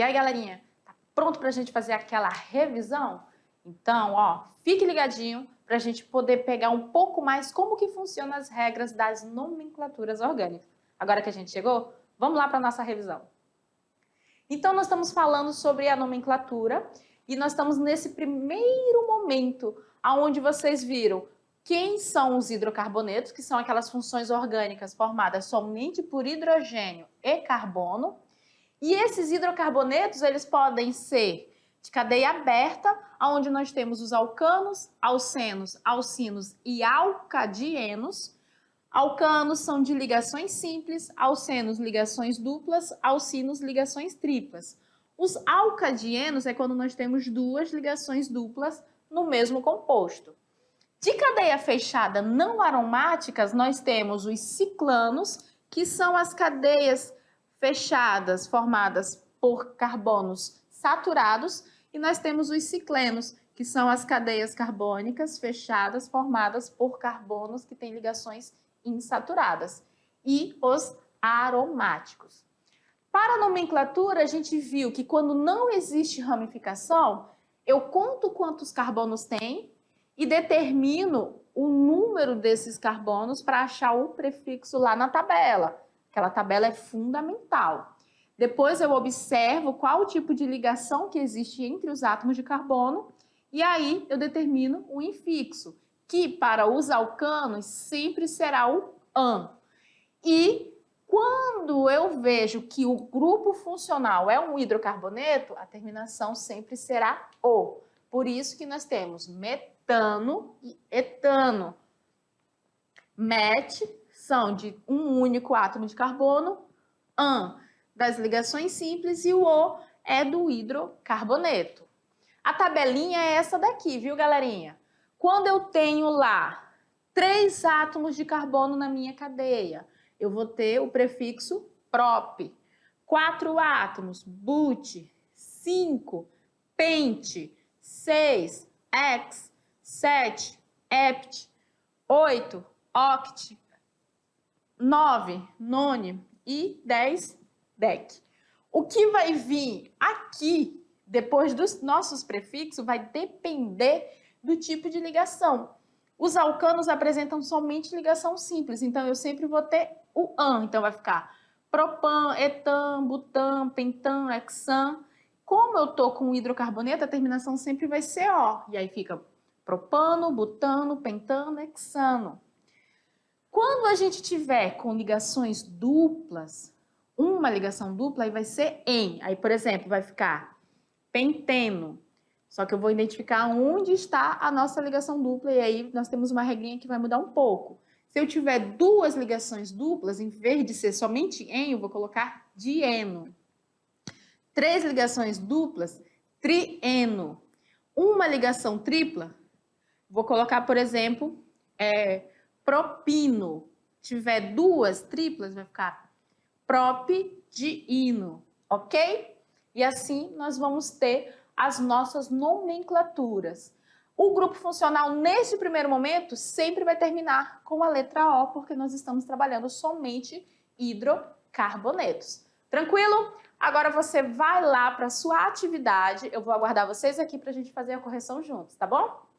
E aí, galerinha, tá pronto pra gente fazer aquela revisão? Então, ó, fique ligadinho pra gente poder pegar um pouco mais como que funcionam as regras das nomenclaturas orgânicas. Agora que a gente chegou, vamos lá para nossa revisão. Então, nós estamos falando sobre a nomenclatura e nós estamos nesse primeiro momento onde vocês viram quem são os hidrocarbonetos, que são aquelas funções orgânicas formadas somente por hidrogênio e carbono. E esses hidrocarbonetos, eles podem ser de cadeia aberta, onde nós temos os alcanos, alcenos, alcinos e alcadienos. Alcanos são de ligações simples, alcenos ligações duplas, alcinos ligações triplas. Os alcadienos é quando nós temos duas ligações duplas no mesmo composto. De cadeia fechada não aromáticas, nós temos os ciclanos, que são as cadeias fechadas formadas por carbonos saturados, e nós temos os ciclenos, que são as cadeias carbônicas fechadas formadas por carbonos que têm ligações insaturadas, e os aromáticos. Para a nomenclatura, a gente viu que quando não existe ramificação, eu conto quantos carbonos tem e determino o número desses carbonos para achar o prefixo lá na tabela. Aquela tabela é fundamental. Depois eu observo qual o tipo de ligação que existe entre os átomos de carbono e aí eu determino o infixo, que para os alcanos sempre será o AN. E quando eu vejo que o grupo funcional é um hidrocarboneto, a terminação sempre será O. Por isso que nós temos metano e etano. Met são de um único átomo de carbono, AN das ligações simples e o O é do hidrocarboneto. A tabelinha é essa daqui, viu, galerinha? Quando eu tenho lá 3 átomos de carbono na minha cadeia, eu vou ter o prefixo prop. 4 átomos, but. 5, pent. 6, hex. 7, hept. 8, oct. 9, none. E 10, dec. O que vai vir aqui, depois dos nossos prefixos, vai depender do tipo de ligação. Os alcanos apresentam somente ligação simples, então eu sempre vou ter o AN. Então vai ficar propan, etan, butan, pentan, hexan. Como eu tô com hidrocarboneto, a terminação sempre vai ser O. E aí fica propano, butano, pentano, hexano. Quando a gente tiver com ligações duplas, uma ligação dupla, aí vai ser em. Aí, por exemplo, vai ficar penteno. Só que eu vou identificar onde está a nossa ligação dupla e aí nós temos uma regrinha que vai mudar um pouco. Se eu tiver 2 ligações duplas, em vez de ser somente em, eu vou colocar dieno. 3 ligações duplas, trieno. Uma ligação tripla, vou colocar, por exemplo, propino. Se tiver 2 triplas, vai ficar propdieno, ok? E assim nós vamos ter as nossas nomenclaturas. O grupo funcional, nesse primeiro momento, sempre vai terminar com a letra O, porque nós estamos trabalhando somente hidrocarbonetos. Tranquilo? Agora você vai lá para a sua atividade. Eu vou aguardar vocês aqui para a gente fazer a correção juntos, tá bom?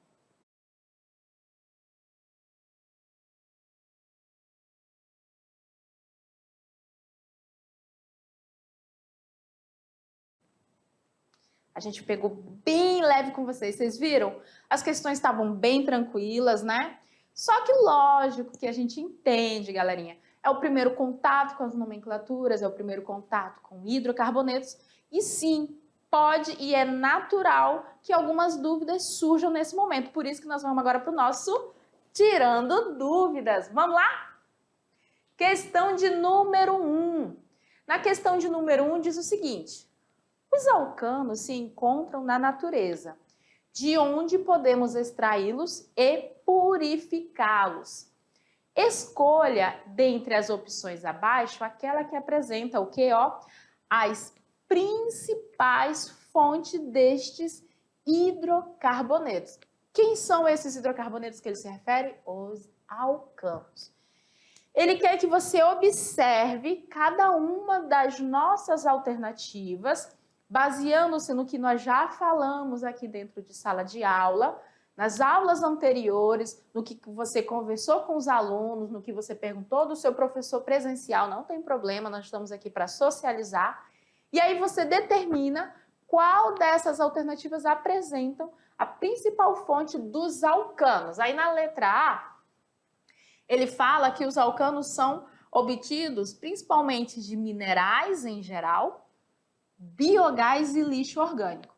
A gente pegou bem leve com vocês viram? As questões estavam bem tranquilas, né? Só que lógico que a gente entende, galerinha. É o primeiro contato com as nomenclaturas, é o primeiro contato com hidrocarbonetos. E sim, pode e é natural que algumas dúvidas surjam nesse momento. Por isso que nós vamos agora para o nosso Tirando Dúvidas. Vamos lá? Questão de número 1. Na questão de número 1 diz o seguinte: os alcanos se encontram na natureza, de onde podemos extraí-los e purificá-los. Escolha, dentre as opções abaixo, aquela que apresenta o quê? As principais fontes destes hidrocarbonetos. Quem são esses hidrocarbonetos que ele se refere? Os alcanos. Ele quer que você observe cada uma das nossas alternativas, baseando-se no que nós já falamos aqui dentro de sala de aula, nas aulas anteriores, no que você conversou com os alunos, no que você perguntou do seu professor presencial, não tem problema, nós estamos aqui para socializar. E aí você determina qual dessas alternativas apresentam a principal fonte dos alcanos. Aí na letra A, ele fala que os alcanos são obtidos principalmente de minerais em geral, biogás e lixo orgânico.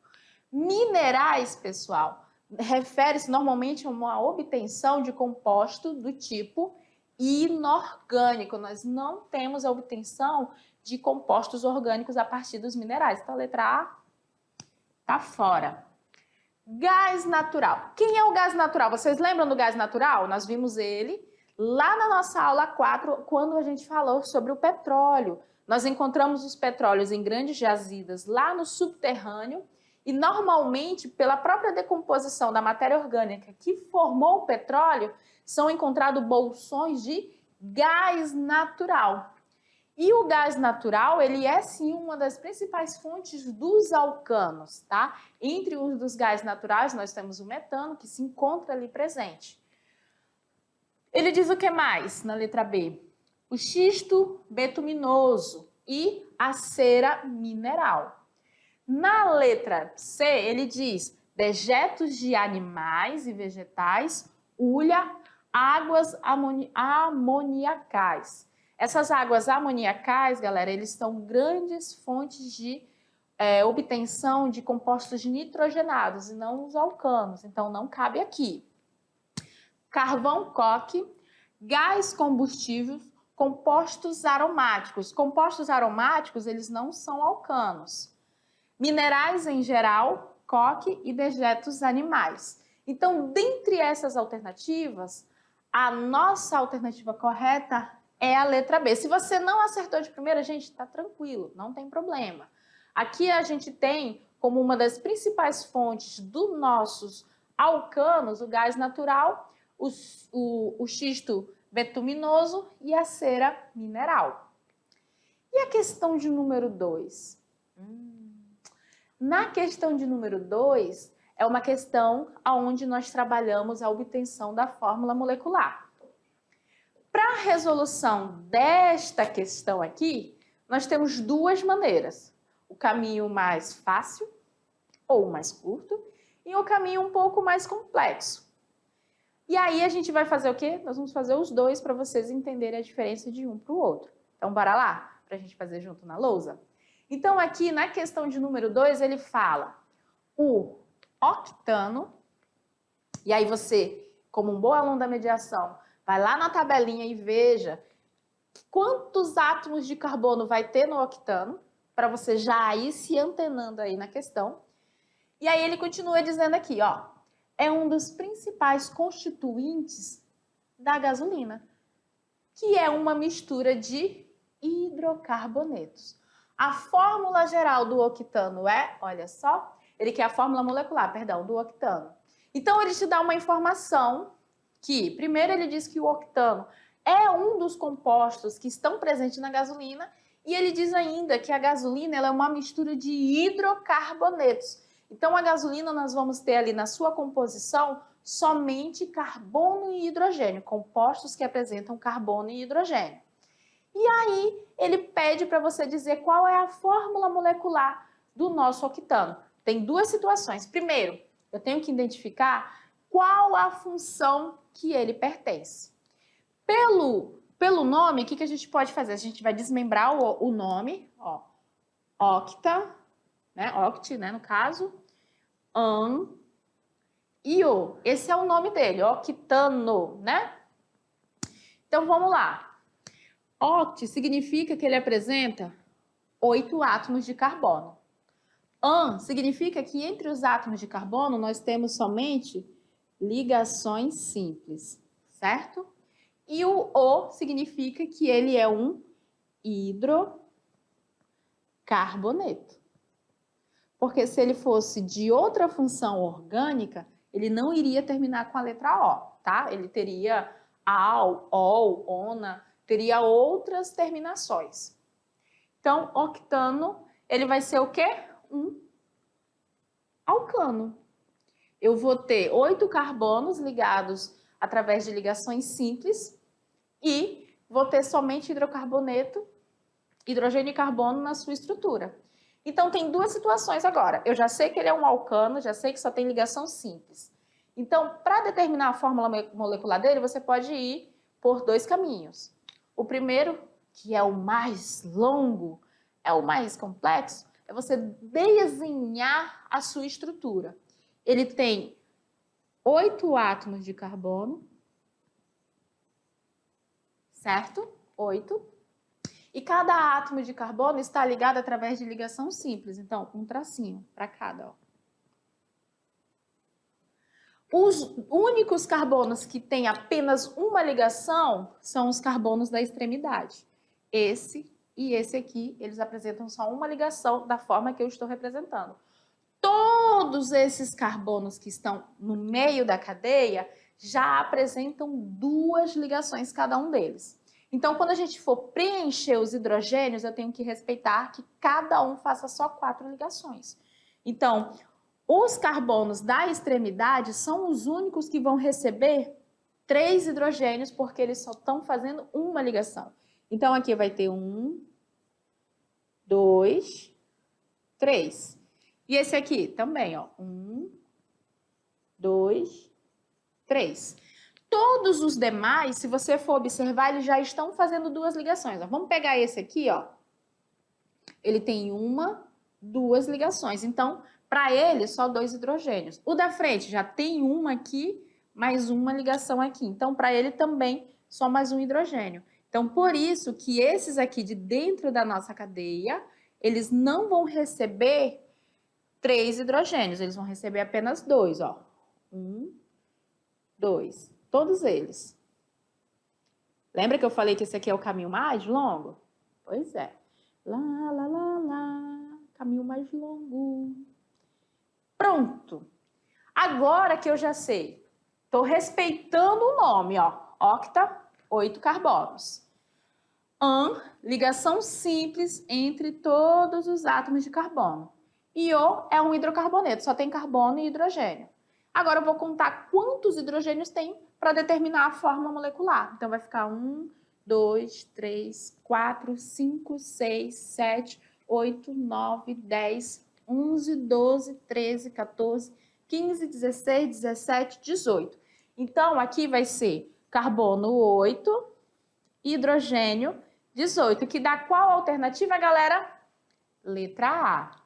Minerais, pessoal, refere-se normalmente a uma obtenção de composto do tipo inorgânico. Nós não temos a obtenção de compostos orgânicos a partir dos minerais. Então, a letra A está fora. Gás natural. Quem é o gás natural? Vocês lembram do gás natural? Nós vimos ele lá na nossa aula 4, quando a gente falou sobre o petróleo. Nós encontramos os petróleos em grandes jazidas lá no subterrâneo e normalmente, pela própria decomposição da matéria orgânica que formou o petróleo, são encontrados bolsões de gás natural. E o gás natural, ele é sim uma das principais fontes dos alcanos, tá? Entre os dos gás naturais, nós temos o metano, que se encontra ali presente. Ele diz o que mais na letra B? O xisto betuminoso e a cera mineral. Na letra C, ele diz dejetos de animais e vegetais, ulha, águas amoniacais. Essas águas amoniacais, galera, eles são grandes fontes de obtenção de compostos nitrogenados e não os alcanos, então não cabe aqui. Carvão coque, gás combustível, compostos aromáticos. Compostos aromáticos, eles não são alcanos. Minerais em geral, coque e dejetos animais. Então, dentre essas alternativas, a nossa alternativa correta é a letra B. Se você não acertou de primeira, gente, tá tranquilo, não tem problema. Aqui a gente tem como uma das principais fontes dos nossos alcanos o gás natural, o xisto betuminoso e a cera mineral. E a questão de número 2? Na questão de número 2, é uma questão onde nós trabalhamos a obtenção da fórmula molecular. Para a resolução desta questão aqui, nós temos duas maneiras. O caminho mais fácil, ou mais curto, e o caminho um pouco mais complexo. E aí a gente vai fazer o quê? Nós vamos fazer os dois para vocês entenderem a diferença de um para o outro. Então, bora lá, para a gente fazer junto na lousa? Então, aqui na questão de número 2, ele fala o octano, e aí você, como um bom aluno da mediação, vai lá na tabelinha e veja quantos átomos de carbono vai ter no octano, para você já ir se antenando aí na questão. E aí ele continua dizendo aqui, ó, é um dos principais constituintes da gasolina, que é uma mistura de hidrocarbonetos. A fórmula geral do octano é, olha só, ele quer a fórmula molecular, perdão, do octano. Então ele te dá uma informação que, primeiro ele diz que o octano é um dos compostos que estão presentes na gasolina e ele diz ainda que a gasolina ela é uma mistura de hidrocarbonetos. Então a gasolina nós vamos ter ali na sua composição somente carbono e hidrogênio, compostos que apresentam carbono e hidrogênio. E aí ele pede para você dizer qual é a fórmula molecular do nosso octano. Tem duas situações. Primeiro, eu tenho que identificar qual a função que ele pertence. Pelo nome, o que a gente pode fazer? A gente vai desmembrar o nome, ó, octa, né, oct, né, no caso, an e o. Esse é o nome dele, octano, né? Então, vamos lá. Oct significa que ele apresenta 8 átomos de carbono. An significa que entre os átomos de carbono nós temos somente ligações simples, certo? E o O significa que ele é um hidrocarboneto. Porque se ele fosse de outra função orgânica, ele não iria terminar com a letra O, tá? Ele teria AL, OL, ONA, teria outras terminações. Então, octano, ele vai ser o quê? um alcano. Eu vou ter 8 carbonos ligados através de ligações simples e vou ter somente hidrogênio e carbono na sua estrutura. Então, tem duas situações agora. Eu já sei que ele é um alcano, já sei que só tem ligação simples. Então, para determinar a fórmula molecular dele, você pode ir por 2 caminhos. O primeiro, que é o mais longo, é o mais complexo, é você desenhar a sua estrutura. Ele tem 8 átomos de carbono, certo? 8. E cada átomo de carbono está ligado através de ligação simples. Então, um tracinho para cada, ó. Os únicos carbonos que têm apenas uma ligação são os carbonos da extremidade. Esse e esse aqui, eles apresentam só uma ligação da forma que eu estou representando. Todos esses carbonos que estão no meio da cadeia já apresentam 2 ligações cada um deles. Então, quando a gente for preencher os hidrogênios, eu tenho que respeitar que cada um faça só 4 ligações. Então, os carbonos da extremidade são os únicos que vão receber 3 hidrogênios, porque eles só estão fazendo uma ligação. Então, aqui vai ter 1, 2, 3. E esse aqui também, ó. 1, 2, 3. Todos os demais, se você for observar, eles já estão fazendo 2 ligações. Ó, vamos pegar esse aqui, ó. Ele tem 1, 2 ligações. Então, para ele, só 2 hidrogênios. O da frente já tem uma aqui, mais uma ligação aqui. Então, para ele também, só mais um hidrogênio. Então, por isso que esses aqui de dentro da nossa cadeia, eles não vão receber 3 hidrogênios. Eles vão receber apenas 2, ó. 1, 2. Todos eles. Lembra que eu falei que esse aqui é o caminho mais longo? Pois é. Lá, lá, lá, lá. Caminho mais longo. Pronto. Agora que eu já sei. Estou respeitando o nome, ó. Octa, 8 carbonos. Ligação simples entre todos os átomos de carbono. E O é um hidrocarboneto, só tem carbono e hidrogênio. Agora eu vou contar quantos hidrogênios tem para determinar a fórmula molecular. Então, vai ficar 1, 2, 3, 4, 5, 6, 7, 8, 9, 10, 11, 12, 13, 14, 15, 16, 17, 18. Então, aqui vai ser carbono 8, hidrogênio 18, que dá qual alternativa, galera? Letra A.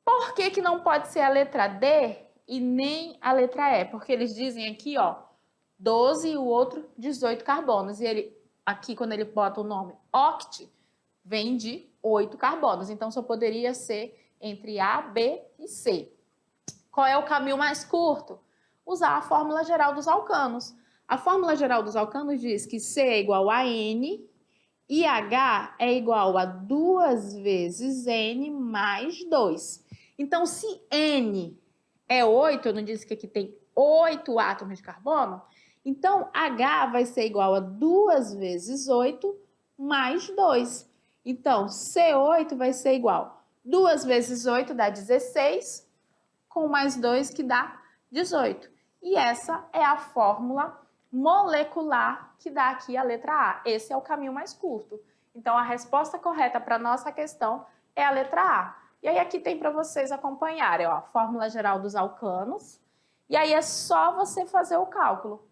Por que que não pode ser a letra D e nem a letra E? Porque eles dizem aqui, ó, 12 e o outro 18 carbonos. E ele, aqui, quando ele bota o nome oct, vem de 8 carbonos. Então, só poderia ser entre A, B e C. Qual é o caminho mais curto? Usar a fórmula geral dos alcanos. A fórmula geral dos alcanos diz que C é igual a N e H é igual a 2 vezes N mais 2. Então, se N é 8, eu não disse que aqui tem 8 átomos de carbono? Então, H vai ser igual a 2 vezes 8 mais 2. Então, C8 vai ser igual 2 vezes 8 dá 16, com mais 2 que dá 18. E essa é a fórmula molecular que dá aqui a letra A. Esse é o caminho mais curto. Então, a resposta correta para a nossa questão é a letra A. E aí, aqui tem para vocês acompanharem, ó, a fórmula geral dos alcanos. E aí, é só você fazer o cálculo.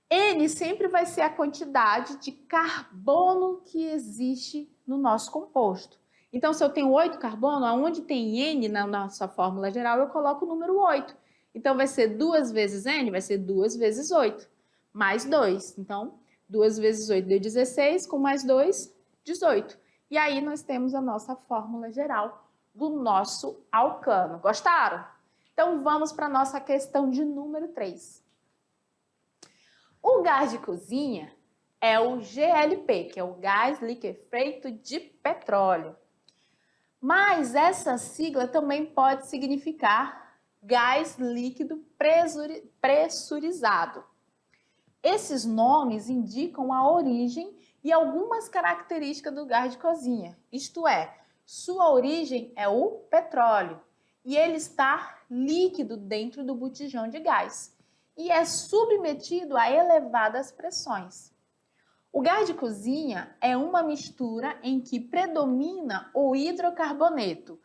N sempre vai ser a quantidade de carbono que existe no nosso composto. Então, se eu tenho 8 carbono, onde tem N na nossa fórmula geral, eu coloco o número 8. Então, vai ser 2 vezes N, vai ser 2 vezes 8, mais 2. Então, 2 vezes 8 deu 16, com mais 2, 18. E aí, nós temos a nossa fórmula geral do nosso alcano. Gostaram? Então, vamos para a nossa questão de número 3. O gás de cozinha é o GLP, que é o gás liquefeito de petróleo. Mas essa sigla também pode significar gás líquido pressurizado. Esses nomes indicam a origem e algumas características do gás de cozinha, isto é, Sua origem é o petróleo e ele está líquido dentro do botijão de gás e é submetido a elevadas pressões. O gás de cozinha é uma mistura em que predomina o hidrocarboneto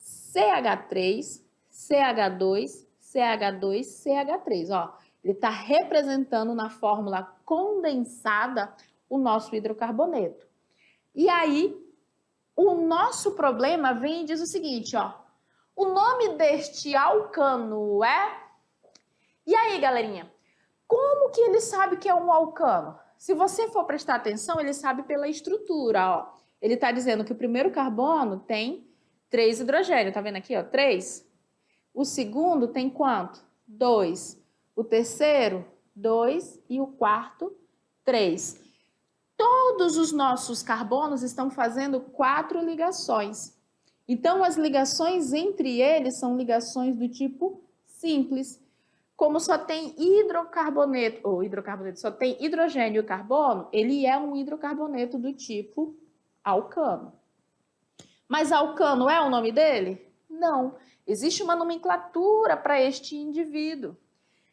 CH3, CH2, CH2, CH3. Ó, ele está representando na fórmula condensada o nosso hidrocarboneto. E aí, o nosso problema vem e diz o seguinte, ó. O nome deste alcano é... E aí, galerinha? Como que ele sabe que é um alcano? Se você for prestar atenção, ele sabe pela estrutura, ó. Ele está dizendo que o primeiro carbono tem 3 hidrogênios, tá vendo aqui, ó? 3. O segundo tem quanto? 2. O terceiro, 2. E o quarto, 3. Todos os nossos carbonos estão fazendo 4 ligações. Então, as ligações entre eles são ligações do tipo simples. Como só tem hidrocarboneto, só tem hidrogênio e carbono, ele é um hidrocarboneto do tipo alcano. Mas alcano é o nome dele? Não. Existe uma nomenclatura para este indivíduo.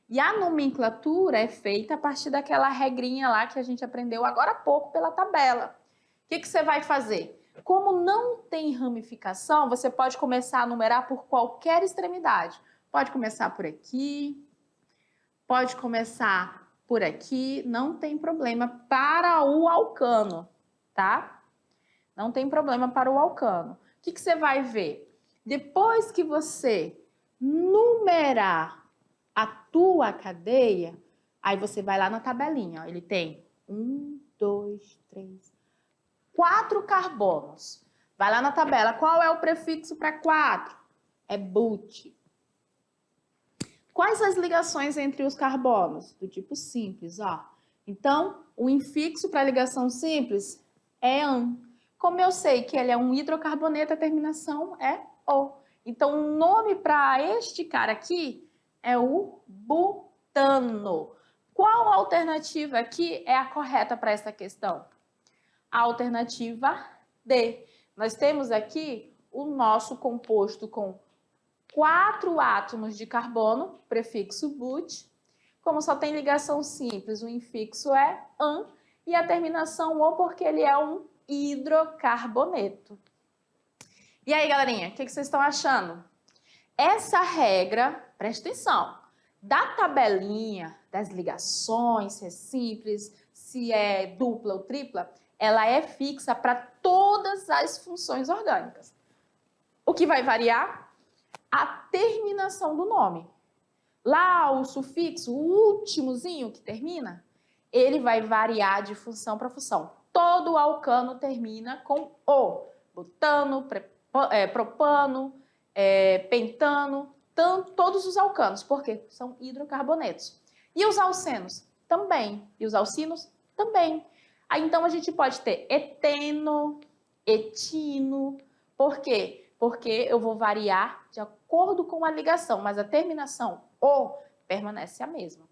E a nomenclatura é feita a partir daquela regrinha lá que a gente aprendeu agora há pouco pela tabela. O que você vai fazer? Como não tem ramificação, você pode começar a numerar por qualquer extremidade. Pode começar por aqui, pode começar por aqui, não tem problema para o alcano, tá? Não tem problema para o alcano. O que você vai ver? Depois que você numerar a tua cadeia, aí você vai lá na tabelinha, ó, ele tem 1, 2, 3, 4 carbonos. Vai lá na tabela, qual é o prefixo para 4? É but. Quais as ligações entre os carbonos? Do tipo simples, ó. Então, o infixo para ligação simples é an. Como eu sei que ele é um hidrocarboneto, a terminação é O. Então, o nome para este cara aqui é o butano. Qual alternativa aqui é a correta para essa questão? A alternativa D. Nós temos aqui o nosso composto com 4 átomos de carbono, prefixo but. Como só tem ligação simples, o infixo é an e a terminação O porque ele é um hidrocarboneto. E aí, galerinha, o que vocês estão achando? Essa regra, presta atenção, da tabelinha das ligações, se é simples, se é dupla ou tripla, ela é fixa para todas as funções orgânicas. O que vai variar? A terminação do nome. Lá o sufixo, o últimozinho que termina, ele vai variar de função para função. Todo alcano termina com O. Butano, propano, pentano, todos os alcanos, porque são hidrocarbonetos. E os alcenos? Também. E os alcinos? Também. Aí, então, a gente pode ter eteno, etino. Por quê? Porque eu vou variar de acordo com a ligação, mas a terminação O permanece a mesma.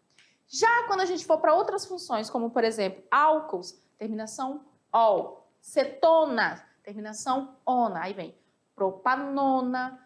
Já quando a gente for para outras funções, como, por exemplo, álcools, terminação OL. Cetona, terminação ONA. Aí vem propanona,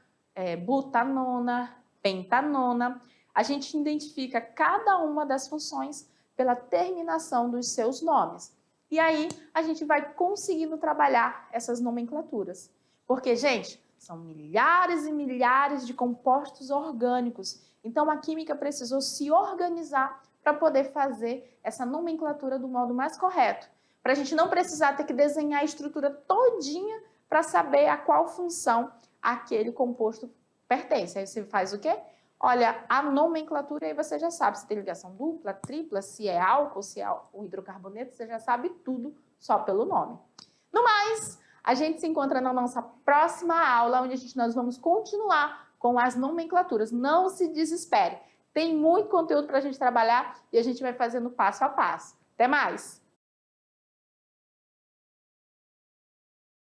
butanona, pentanona. A gente identifica cada uma das funções pela terminação dos seus nomes. E aí, a gente vai conseguindo trabalhar essas nomenclaturas. Porque, gente, são milhares e milhares de compostos orgânicos. Então, a química precisou se organizar para poder fazer essa nomenclatura do modo mais correto. Para a gente não precisar ter que desenhar a estrutura todinha para saber a qual função aquele composto pertence. Aí você faz o quê? Olha a nomenclatura e aí você já sabe se tem ligação dupla, tripla, se é álcool, se é o hidrocarboneto, você já sabe tudo só pelo nome. No mais, a gente se encontra na nossa próxima aula, onde nós vamos continuar com as nomenclaturas. Não se desespere. Tem muito conteúdo para a gente trabalhar e a gente vai fazendo passo a passo. Até mais!